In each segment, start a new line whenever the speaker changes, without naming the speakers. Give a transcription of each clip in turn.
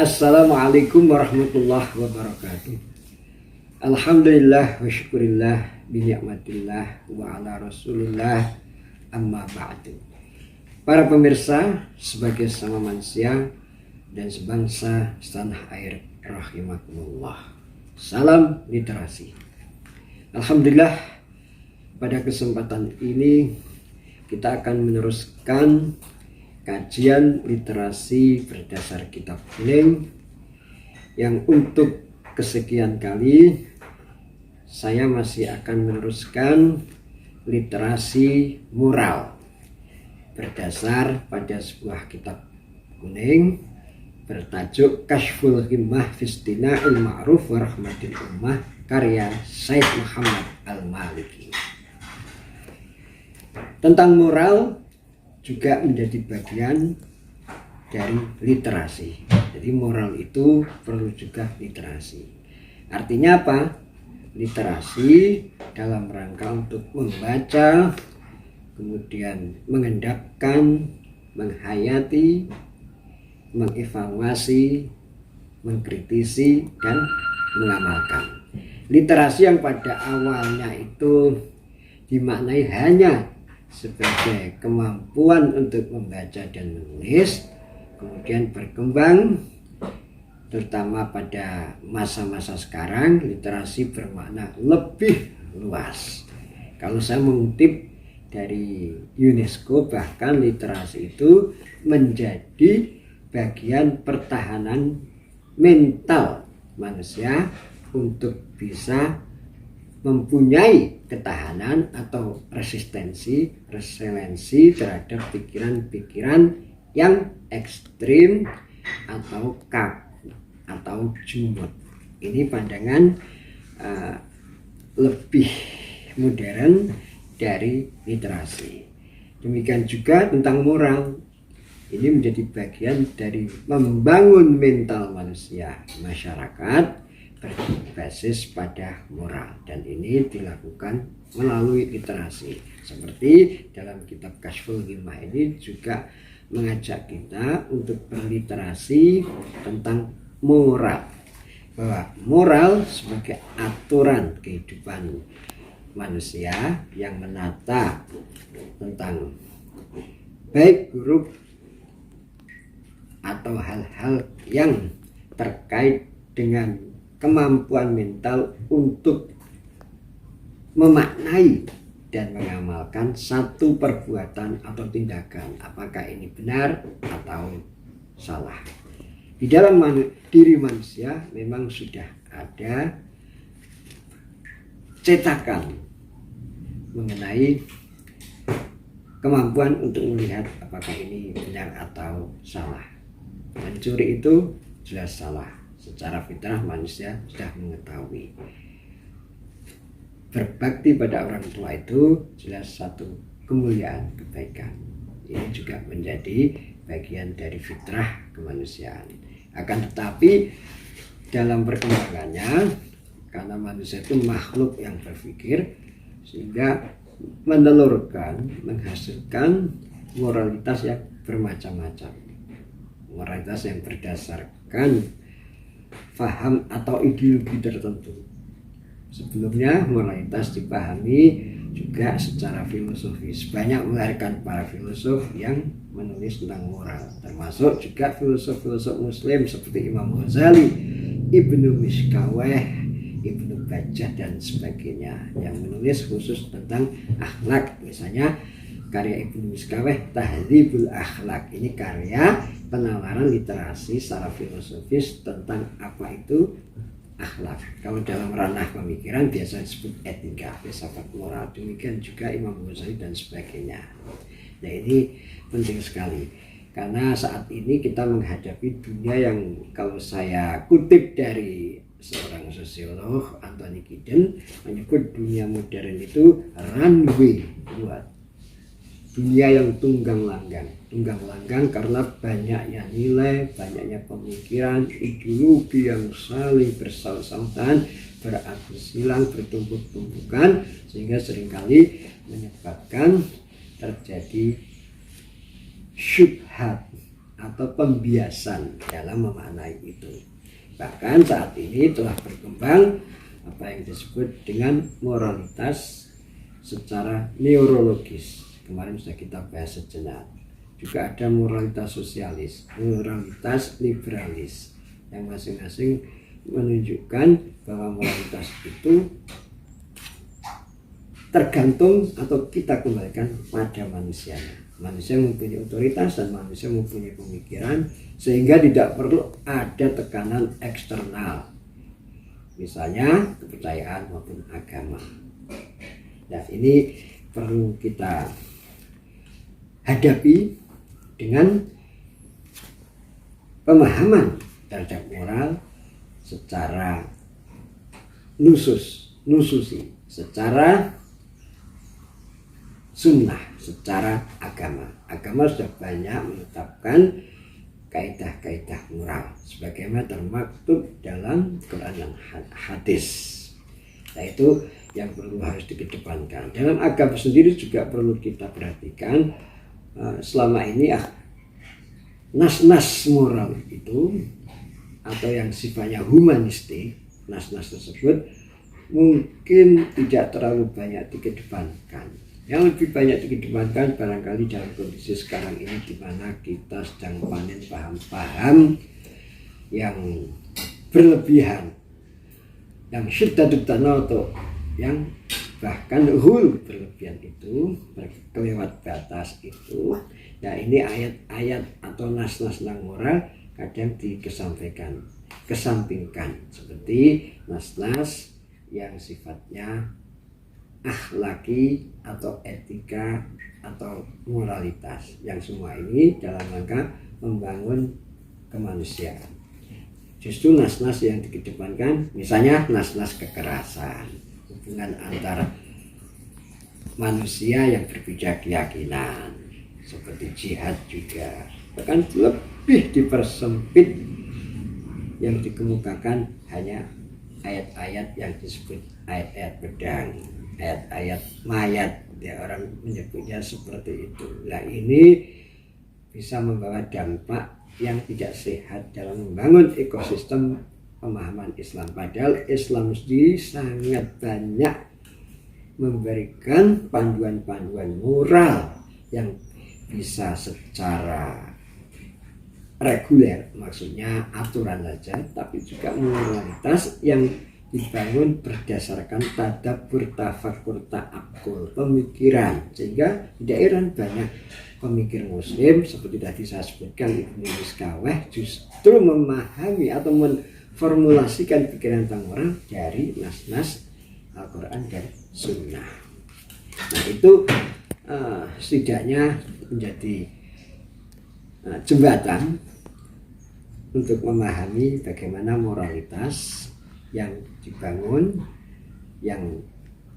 Assalamualaikum warahmatullahi wabarakatuh. Alhamdulillah wa syukurillah binikmatillah wa ala rasulillah amma ba'du. Para pemirsa sebagai sama manusia dan sebangsa setanah air rahimakumullah. Salam literasi. Alhamdulillah pada kesempatan ini kita akan meneruskan kajian literasi berdasar kitab kuning yang untuk kesekian kali saya masih akan meneruskan literasi moral berdasar pada sebuah kitab kuning bertajuk Kashful Himmah Fistina'il Ma'ruf wa Rahmatil Ummah karya Said Muhammad Al-Maliki. Tentang moral juga menjadi bagian dari literasi. Jadi moral itu perlu juga literasi. Artinya apa? Literasi dalam rangka untuk membaca, kemudian mengendapkan, menghayati, mengevaluasi, mengkritisi, dan mengamalkan. Literasi yang pada awalnya itu dimaknai hanya sebagai kemampuan untuk membaca dan menulis, kemudian berkembang terutama pada masa-masa sekarang. Literasi bermakna lebih luas. Kalau saya mengutip dari UNESCO, bahkan literasi itu menjadi bagian pertahanan mental manusia untuk bisa mempunyai ketahanan atau resiliensi terhadap pikiran-pikiran yang ekstrim atau kaku atau jumut. Ini pandangan lebih modern dari literasi. Demikian juga tentang moral. Ini menjadi bagian dari membangun mental manusia, masyarakat berbasis pada moral, dan ini dilakukan melalui literasi. Seperti dalam kitab Kashful Himmah ini juga mengajak kita untuk berliterasi tentang moral, bahwa moral sebagai aturan kehidupan manusia yang menata tentang baik buruk atau hal-hal yang terkait dengan kemampuan mental untuk memaknai dan mengamalkan satu perbuatan atau tindakan, apakah ini benar atau salah. Di dalam diri manusia memang sudah ada cetakan mengenai kemampuan untuk melihat apakah ini benar atau salah. Mencuri itu jelas salah. Secara fitrah manusia sudah mengetahui. Berbakti pada orang tua itu jelas satu kemuliaan, kebaikan. Ini juga menjadi bagian dari fitrah kemanusiaan. Akan tetapi dalam perkembangannya, karena manusia itu makhluk yang berpikir, sehingga menelurkan, menghasilkan moralitas yang bermacam-macam. Moralitas yang berdasarkan faham atau ideologi tertentu. Sebelumnya moralitas dipahami juga secara filosofis. Banyak melahirkan para filosof yang menulis tentang moral, termasuk juga filosof-filosof muslim seperti Imam Ghazali, Ibnu Miskaweh, Ibnu Bajjah dan sebagainya yang menulis khusus tentang akhlak. Misalnya karya Ibnu Miskaweh Tahdzibul Akhlak, ini karya penawaran literasi secara filosofis tentang apa itu akhlak. Kalau dalam ranah pemikiran biasa disebut etika, filsafat moral. Demikian juga Imam Ghazali dan sebagainya. Nah, ini penting sekali karena saat ini kita menghadapi dunia yang, kalau saya kutip dari seorang sosiolog Anthony Giddens, menyebut dunia modern itu runway buat dunia yang tunggang langgang karena banyaknya nilai, banyaknya pemikiran, ideologi yang saling bersautan, beradu silang, bertumpuk-tumpukan, sehingga seringkali menyebabkan terjadi syubhat atau pembiasan dalam memaknai itu. Bahkan saat ini telah berkembang apa yang disebut dengan moralitas secara neurologis. Kemarin sudah kita bahas sejenak. Juga ada moralitas sosialis, moralitas liberalis, yang masing-masing menunjukkan bahwa moralitas itu tergantung atau kita kembalikan pada manusia. Manusia mempunyai otoritas dan manusia mempunyai pemikiran, sehingga tidak perlu ada tekanan eksternal, misalnya kepercayaan maupun agama. Nah, ini perlu kita hadapi dengan pemahaman terhadap moral secara nususi, secara sunnah, secara agama. Agama sudah banyak menetapkan kaidah-kaidah moral sebagaimana termaktub dalam Quran dan hadis. Nah, itu yang perlu harus dikedepankan. Dalam agama sendiri juga perlu kita perhatikan, selama ini nas-nas moral itu atau yang sifatnya humanistik, nas-nas tersebut mungkin tidak terlalu banyak dikedepankan. Yang lebih banyak dikedepankan barangkali dalam kondisi sekarang ini, di mana kita sedang panen paham-paham yang berlebihan, yang syiddatut tanatu, yang bahkan berlebihan itu, kelewat batas itu. Nah, ini ayat-ayat atau nas-nas tentang moral kadang kesampingkan, seperti nas-nas yang sifatnya akhlaki atau etika atau moralitas, yang semua ini dalam rangka membangun kemanusiaan. Justru nas-nas yang dikedepankan, misalnya nas-nas kekerasan, hubungan antara manusia yang berbeda keyakinan, seperti jihad juga, bahkan lebih dipersempit, yang dikemukakan hanya ayat-ayat yang disebut ayat-ayat pedang, ayat-ayat mayat, ya, orang menyebutnya seperti itu. Nah, ini bisa membawa dampak yang tidak sehat dalam membangun ekosistem pemahaman Islam. Padahal Islam sendiri sangat banyak memberikan panduan-panduan moral yang bisa secara reguler, maksudnya aturan saja, tapi juga moralitas yang dibangun berdasarkan tadabbur, tafakur, ta'akkul, pemikiran. Sehingga di daerah banyak pemikir muslim seperti tadi saya sebutkan Ibnu Miskaweh justru memahami atau memformulasikan pikiran tentang moral dari nas-nas Al-Quran dan Sunnah. Nah, itu setidaknya menjadi jembatan untuk memahami bagaimana moralitas yang dibangun, yang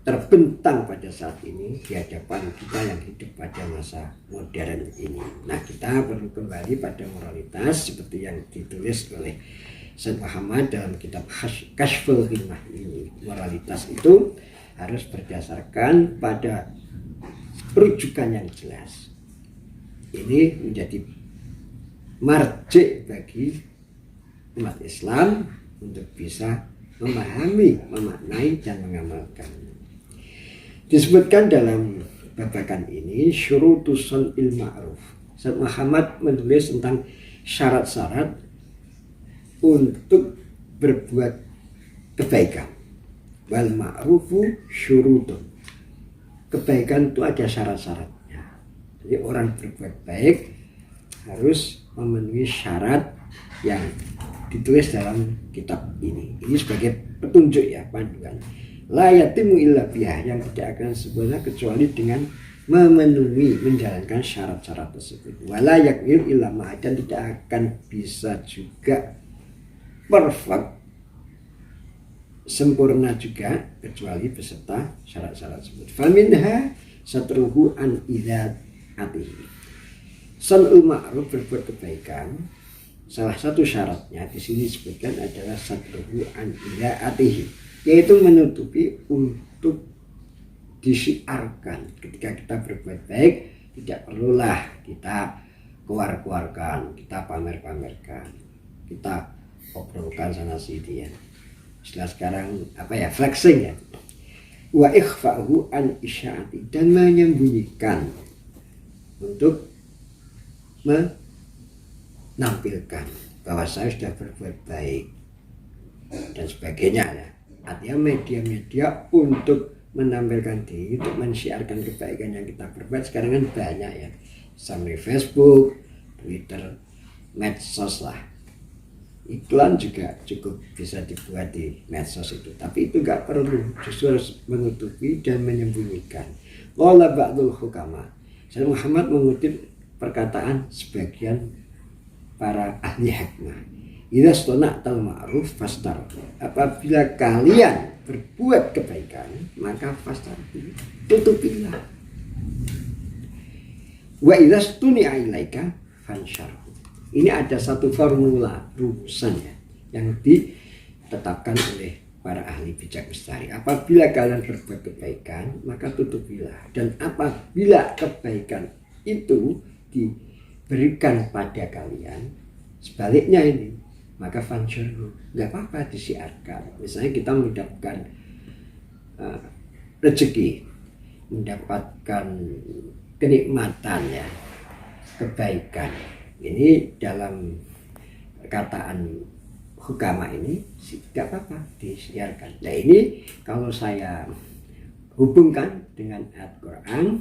terbentang pada saat ini di hadapan kita yang hidup pada masa modern ini. Nah, kita perlu kembali pada moralitas seperti yang ditulis oleh Said Muhammad dalam kitab Kashful Himmah ini. Moralitas itu harus berdasarkan pada rujukan yang jelas. Ini menjadi marjik bagi umat Islam untuk bisa memahami, memaknai, dan mengamalkan. Disebutkan dalam babakan ini syurutus sun'il ma'ruf. Said Muhammad menulis tentang syarat-syarat untuk berbuat kebaikan. Wal ma'rufu syurutun. Kebaikan itu ada syarat-syaratnya. Jadi orang berbuat baik harus memenuhi syarat yang ditulis dalam kitab ini. Ini sebagai petunjuk, ya, panduan. La yatimu illa biha, yang tidak akan sempurna kecuali dengan memenuhi, menjalankan syarat-syarat tersebut. Wala yakmil illa ma, dan tidak akan bisa juga perfect, sempurna juga kecuali beserta syarat-syarat tersebut. Faminha satruhu an idzatihi. Sun'ul ma'ruf, berbuat kebaikan, salah satu syaratnya di sini disebutkan adalah satruhu an idzatihi, yaitu menutupi untuk disiarkan. Ketika kita berbuat baik, tidak perlulah kita keluarkan, kita pamer-pamerkan, kita obrolkan sana sini ya. Istilah sekarang apa ya, flexing ya. Wa ikhfa'hu an isya'ati, dan menyembunyikan untuk menampilkan bahwa saya sudah berbuat baik dan sebagainya ya. Artinya media-media untuk menampilkan diri, untuk mensiarkan kebaikan yang kita perbuat sekarang kan banyak ya, sampai Facebook, Twitter, medsos lah. Iklan juga cukup bisa dibuat di medsos itu, tapi itu nggak perlu, justru harus menutupi dan menyembunyikan. Qala ba'dul hukama, Sayyid Muhammad mengutip perkataan sebagian para ahli hikmah, idza stona'tal ma'ruf fastar, apabila kalian berbuat kebaikan maka fastar, tutupilah. Wa idza stuni'a ilaika fanshar. Ini ada satu formula rumusan ya, yang ditetapkan oleh para ahli bijak lestari. Apabila kalian berbuat kebaikan maka tutupilah, dan apabila kebaikan itu diberikan pada kalian, sebaliknya ini, maka fanshuru, nggak apa-apa disiarkan. Misalnya kita mendapatkan rezeki, mendapatkan kenikmatan ya, kebaikan. Ini dalam perkataan hukama ini nggak apa-apa disiarkan. Nah ini kalau saya hubungkan dengan ayat Quran,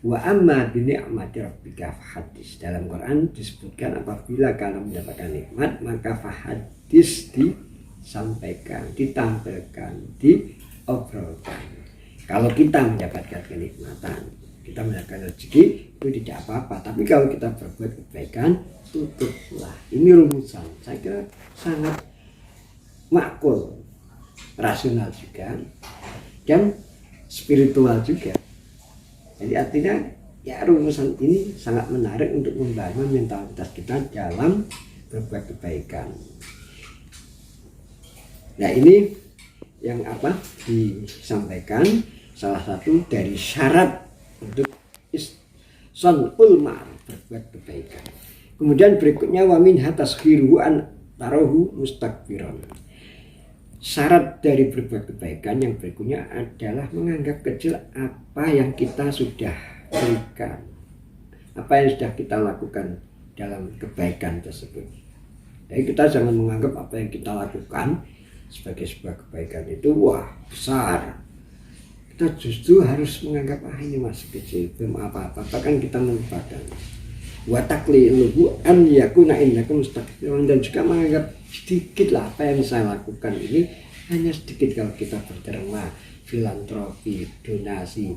wa amma bi ni'mati rabbika fahadis. Dalam Quran disebutkan apabila kalian mendapatkan nikmat maka fahadis, disampaikan, ditampilkan, diobrolkan. Kalau kita mendapatkan kenikmatan, kita mendapatkan rezeki, itu tidak apa-apa. Tapi kalau kita berbuat kebaikan, tutuplah. Ini rumusan, saya kira sangat makul, rasional juga, dan spiritual juga. Jadi artinya ya rumusan ini sangat menarik untuk membangun mentalitas kita dalam berbuat kebaikan. Nah ini yang apa disampaikan, salah satu dari syarat untuk sonul ma'ruf, berbuat kebaikan. Kemudian berikutnya wa min hatashiru an tarahu mustakbiran. Syarat dari berbuat kebaikan yang berikutnya adalah menganggap kecil apa yang kita sudah berikan, apa yang sudah kita lakukan dalam kebaikan tersebut. Jadi kita jangan menganggap apa yang kita lakukan sebagai sebuah kebaikan itu wah besar. Kita justru harus menganggap ini masih kecil, belum apa-apa, bahkan kita melupakan. Wa taqliluhu an yakuna innakum mustakbiran, dan juga menganggap sedikit lah apa yang saya lakukan ini hanya sedikit. Kalau kita berderma, filantropi, donasi,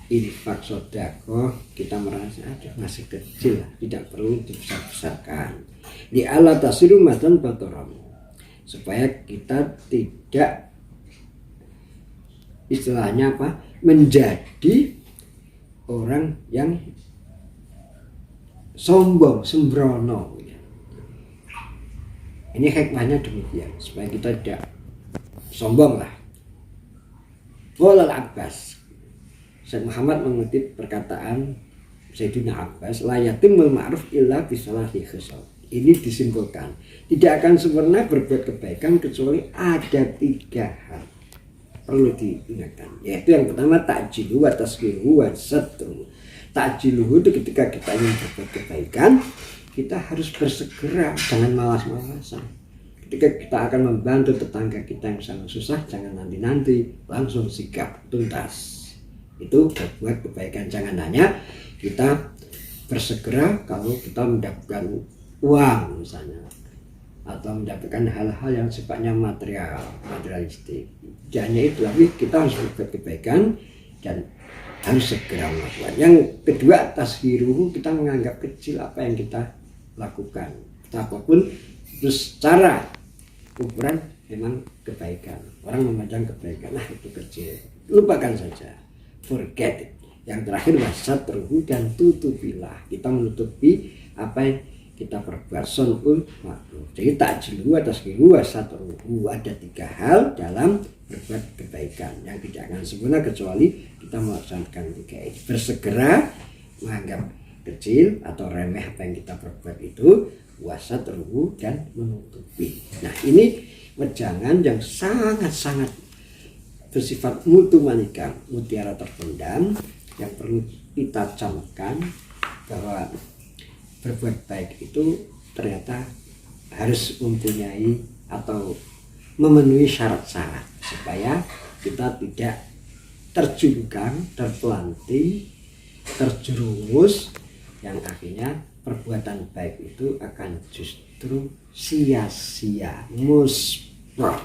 infak, sedekah, kita merasa masih kecil lah, tidak perlu dibesar-besarkan. Li ala tasiru matan batoram, supaya kita tidak istilahnya apa, menjadi orang yang sombong, sembrono. Ini hikmahnya demikian, supaya kita tidak sombong lah. Qala Abbas, Sayyid Muhammad mengutip perkataan Sayyidina Abbas, la yatimul ma'ruf illa bisalati khisal. Ini disimpulkan, tidak akan sempurna berbuat kebaikan kecuali ada 3 hal perlu diingatkan, yaitu yang pertama ta'jilu wa tasghiru wa satru. Ta'jilu itu ketika kita ingin berbuat kebaikan, kita harus bersegera, jangan malas-malasan. Ketika kita akan membantu tetangga kita yang sangat susah, jangan nanti-nanti, langsung sikap tuntas. Itu berbuat kebaikan. Jangan hanya kita bersegera kalau kita mendapatkan uang misalnya, atau mendapatkan hal-hal yang sifatnya materialistik. Hanya itu, tapi kita harus berbuat kebaikan dan harus segera melakukan. Yang kedua, tashiruhu, kita menganggap kecil apa yang kita lakukan, apapun itu secara ukuran memang kebaikan. Orang memandang kebaikan, nah itu kecil, lupakan saja, forget it. Yang terakhir wasatruhu, dan tutupilah, kita menutupi apa yang kita perbuat, sonul ma'ruf. Jadi ta'jilu atas kiru wasatruhu, ada 3 hal dalam berbuat kebaikan yang tidak akan sempurna kecuali kita melaksanakan 3 ini. Bersegera, menganggap kecil atau remeh apa yang kita perbuat itu, puasa terunggu dan menutupi. Nah ini wejangan yang sangat-sangat bersifat mutu manika, mutiara terpendam, yang perlu kita camkan bahwa berbuat baik itu ternyata harus mempunyai atau memenuhi syarat-syarat supaya kita tidak terjungkang, terpelanting, terjerumus yang akhirnya perbuatan baik itu akan justru sia-sia, musnah.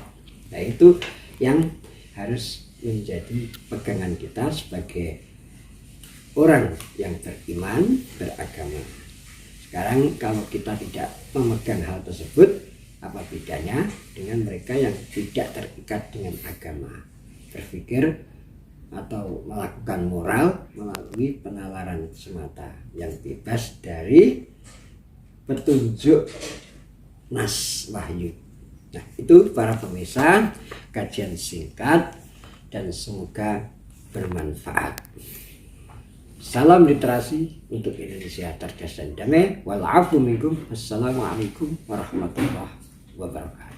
Nah itu yang harus menjadi pegangan kita sebagai orang yang beriman, beragama. Sekarang kalau kita tidak memegang hal tersebut, apa bedanya dengan mereka yang tidak terikat dengan agama, berpikir atau melakukan moral melalui penalaran semata yang bebas dari petunjuk nas wahyu. Nah itu para pemirsa kajian singkat dan semoga bermanfaat. Salam literasi untuk Indonesia cerdas dan damai. Wal afu minkum. Assalamualaikum warahmatullahi wabarakatuh.